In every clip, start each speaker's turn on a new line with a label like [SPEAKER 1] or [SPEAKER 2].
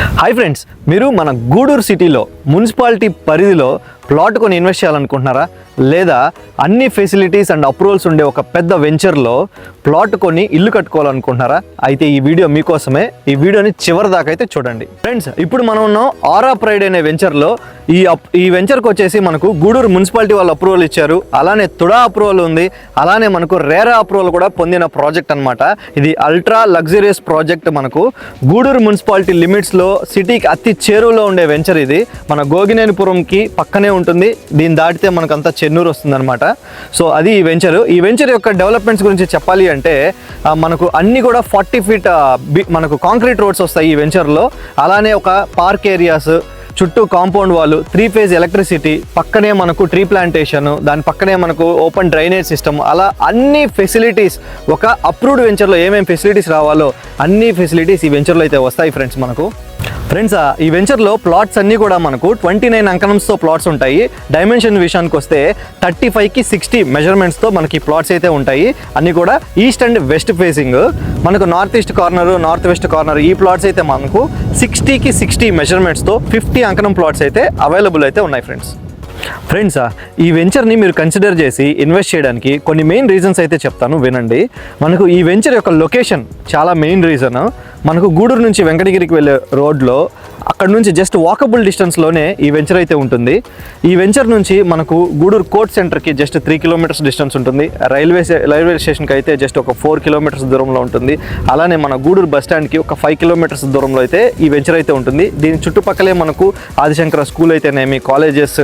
[SPEAKER 1] Hi friends, మీరు మన గూడూరు సిటీలో మున్సిపాలిటీ పరిధిలో ప్లాట్ కొని ఇన్వెస్ట్ చేయాలనుకుంటున్నారా? లేదా అన్ని ఫెసిలిటీస్ అండ్ అప్రూవల్స్ ఉండే ఒక పెద్ద వెంచర్లో ప్లాట్ కొని ఇల్లు కట్టుకోవాలనుకుంటున్నారా? అయితే ఈ వీడియో మీకోసమే. ఈ వీడియోని చివరి దాకా అయితే చూడండి. ఫ్రెండ్స్, ఇప్పుడు మనం ఉన్నాం ఆరా ప్రైడ్ అనే వెంచర్లో. ఈ వెంచర్కి వచ్చేసి మనకు గూడూరు మున్సిపాలిటీ వాళ్ళు అప్రూవల్ ఇచ్చారు, అలానే తుడా అప్రూవల్ ఉంది, అలానే మనకు రేరా అప్రూవల్ కూడా పొందిన ప్రాజెక్ట్ అనమాట. ఇది అల్ట్రా లగ్జరియస్ ప్రాజెక్ట్. మనకు గూడూరు మున్సిపాలిటీ లిమిట్స్లో సిటీకి అతి చేరువలో ఉండే వెంచర్ ఇది. మన గోగినేనిపురంకి పక్కనే ఉంటుంది. దీన్ని దాటితే మనకంతా చెన్నూరు వస్తుంది అనమాట. సో అది ఈ వెంచర్ యొక్క డెవలప్మెంట్స్ గురించి చెప్పాలి అంటే మనకు అన్ని కూడా 40 ఫీట్ మనకు కాంక్రీట్ రోడ్స్ వస్తాయి ఈ వెంచర్లో. అలానే ఒక పార్క్ ఏరియాస్, చుట్టూ కాంపౌండ్ వాళ్ళు, 3 ఫేజ్ ఎలక్ట్రిసిటీ, పక్కనే మనకు ట్రీ ప్లాంటేషన్, దాని పక్కనే మనకు ఓపెన్ డ్రైనేజ్ సిస్టమ్, అలా అన్ని ఫెసిలిటీస్ ఒక అప్రూవ్డ్ వెంచర్లో ఏమేమి ఫెసిలిటీస్ రావాలో అన్ని ఫెసిలిటీస్ ఈ వెంచర్లో అయితే వస్తాయి ఫ్రెండ్స్. ఫ్రెండ్స్, ఈ వెంచర్లో ప్లాట్స్ అన్నీ కూడా మనకు 29 అంకణంస్తో ప్లాట్స్ ఉంటాయి. డైమెన్షన్ విషయానికి వస్తే 35కి 60 మెజర్మెంట్స్తో మనకి ప్లాట్స్ అయితే ఉంటాయి. అన్నీ కూడా ఈస్ట్ అండ్ వెస్ట్ ఫేసింగ్. మనకు north east corner, north west corner ఈ ప్లాట్స్ అయితే మనకు 60కి 60 మెజర్మెంట్స్తో 50 అంకణం ప్లాట్స్ అయితే అవైలబుల్ అయితే ఉన్నాయి ఫ్రెండ్స్. ఈ వెంచర్ని మీరు కన్సిడర్ చేసి ఇన్వెస్ట్ చేయడానికి కొన్ని మెయిన్ రీజన్స్ అయితే చెప్తాను, వినండి. మనకు ఈ వెంచర్ యొక్క లొకేషన్ చాలా మెయిన్ రీజన్. మనకు గూడూరు నుంచి వెంకటగిరికి వెళ్ళే రోడ్లో అక్కడ నుంచి జస్ట్ వాకబుల్ డిస్టెన్స్లోనే ఈ వెంచర్ అయితే ఉంటుంది. ఈ వెంచర్ నుంచి మనకు గూడూరు కోర్ట్ సెంటర్కి జస్ట్ 3 కిలోమీటర్స్ డిస్టెన్స్ ఉంటుంది. రైల్వే స్టేషన్కి అయితే జస్ట్ ఒక 4 కిలోమీటర్స్ దూరంలో ఉంటుంది. అలానే మన గూడూరు బస్ స్టాండ్కి ఒక 5 కిలోమీటర్స్ దూరంలో అయితే ఈ వెంచర్ అయితే ఉంటుంది. దీని చుట్టుపక్కలే మనకు ఆదిశంకర స్కూల్ అయితేనేమి, కాలేజెస్,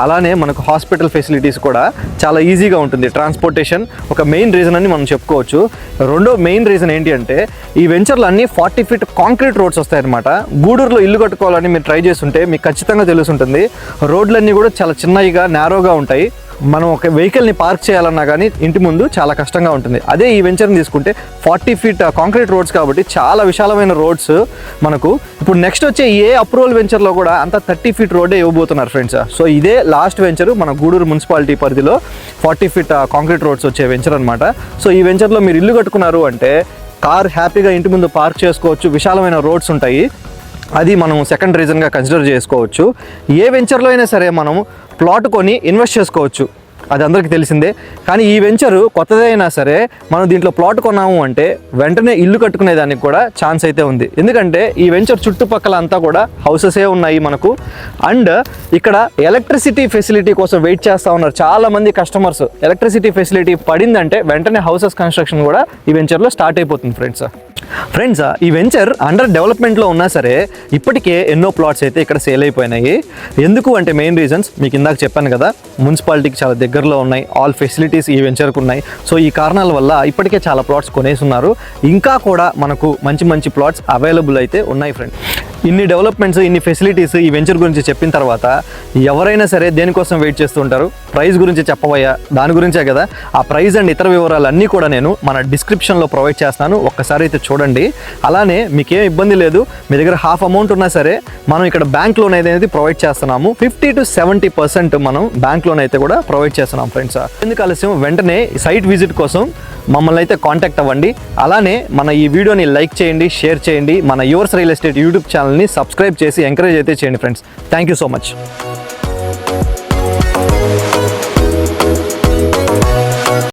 [SPEAKER 1] అలానే మనకు హాస్పిటల్ ఫెసిలిటీస్ కూడా చాలా ఈజీగా ఉంటుంది. ట్రాన్స్పోర్టేషన్ ఒక మెయిన్ రీజన్ అని మనం చెప్పుకోవచ్చు. రెండో మెయిన్ రీజన్ ఏంటి అంటే ఈ వెంచర్లో అన్ని 40 ఫీట్ కాంక్రీట్ రోడ్స్ వస్తాయన్నమాట. గూడూరులో ఇల్లు కట్టుకోవాలని మీరు ట్రై చేస్తుంటే మీకు ఖచ్చితంగా తెలుసుంటుంది. రోడ్లన్నీ కూడా చాలా చిన్నగా, నేరోగా ఉంటాయి. మనం ఒక వెహికల్ని పార్క్ చేయాలన్నా కానీ ఇంటి ముందు చాలా కష్టంగా ఉంటుంది. అదే ఈ వెంచర్ని తీసుకుంటే 40 ఫీట్ కాంక్రీట్ రోడ్స్ కాబట్టి చాలా విశాలమైన రోడ్స్ మనకు. ఇప్పుడు నెక్స్ట్ వచ్చే ఏ అప్రూవల్ వెంచర్లో కూడా అంత 30 ఫీట్ రోడ్డే ఇవ్వబోతున్నారు ఫ్రెండ్స్. సో ఇదే లాస్ట్ వెంచర్ మన గూడూరు మున్సిపాలిటీ పరిధిలో 40 ఫీట్ కాంక్రీట్ రోడ్స్ వచ్చే వెంచర్ అనమాట. సో ఈ వెంచర్లో మీరు ఇల్లు కట్టుకున్నారు అంటే కార్ హ్యాపీగా ఇంటి ముందు పార్క్ చేసుకోవచ్చు, విశాలమైన రోడ్స్ ఉంటాయి. అది మనం సెకండ్ రీజన్గా కన్సిడర్ చేసుకోవచ్చు. ఏ వెంచర్లో అయినా సరే మనం ప్లాట్ కొని ఇన్వెస్ట్ చేసుకోవచ్చు, అది అందరికీ తెలిసిందే. కానీ ఈ వెంచర్ కొత్తదైనా సరే మనం దీంట్లో ప్లాట్ కొన్నాము అంటే వెంటనే ఇల్లు కట్టుకునే దానికి కూడా ఛాన్స్ అయితే ఉంది. ఎందుకంటే ఈ వెంచర్ చుట్టుపక్కల అంతా కూడా హౌసెసే ఉన్నాయి మనకు. అండ్ ఇక్కడ ఎలక్ట్రిసిటీ ఫెసిలిటీ కోసం వెయిట్ చేస్తూ ఉన్నారు చాలామంది కస్టమర్స్. ఎలక్ట్రిసిటీ ఫెసిలిటీ పడిందంటే వెంటనే హౌసెస్ కన్స్ట్రక్షన్ కూడా ఈ వెంచర్లో స్టార్ట్ అయిపోతుంది ఫ్రెండ్స్. ఈ వెంచర్ అండర్ డెవలప్మెంట్లో ఉన్నా సరే ఇప్పటికే ఎన్నో ప్లాట్స్ అయితే ఇక్కడ సేల్ అయిపోయినాయి. ఎందుకు అంటే మెయిన్ రీజన్స్ మీకు ఇందాక చెప్పాను కదా, మున్సిపాలిటీకి చాలా దగ్గరలో ఉన్నాయి, ఆల్ ఫెసిలిటీస్ ఈ వెంచర్కి ఉన్నాయి. సో ఈ కారణాల వల్ల ఇప్పటికే చాలా ప్లాట్స్ కొనేస్తున్నారు. ఇంకా కూడా మనకు మంచి ప్లాట్స్ అవైలబుల్ అయితే ఉన్నాయి ఫ్రెండ్స్. ఇన్ని డెవలప్మెంట్స్, ఇన్ని ఫెసిలిటీస్ ఈ వెంచర్ గురించి చెప్పిన తర్వాత ఎవరైనా సరే దేనికోసం వెయిట్ చేస్తూ ఉంటారు? ప్రైస్ గురించి చెప్పబోయా, దాని గురించే కదా. ఆ ప్రైస్ అండ్ ఇతర వివరాలన్నీ కూడా నేను మన డిస్క్రిప్షన్లో ప్రొవైడ్ చేస్తాను, ఒక్కసారి అయితే చూడండి. అలానే మీకేం ఇబ్బంది లేదు, మీ దగ్గర హాఫ్ అమౌంట్ ఉన్నా సరే మనం ఇక్కడ బ్యాంక్ లోన్ అనేది ప్రొవైడ్ చేస్తున్నాము. 50 to 70% మనం బ్యాంక్ లోన్ అయితే కూడా ప్రొవైడ్ చేస్తున్నాం ఫ్రెండ్స్. ఎందుకు ఆలస్యం, వెంటనే సైట్ విజిట్ కోసం మమ్మల్ని అయితే కాంటాక్ట్ అవ్వండి. అలానే మన ఈ వీడియోని లైక్ చేయండి, షేర్ చేయండి. మన యువర్స్ రియల్ ఎస్టేట్ యూట్యూబ్ ఛానల్ని సబ్స్క్రైబ్ చేసి ఎంకరేజ్ అయితే చేయండి friends. Thank you so much.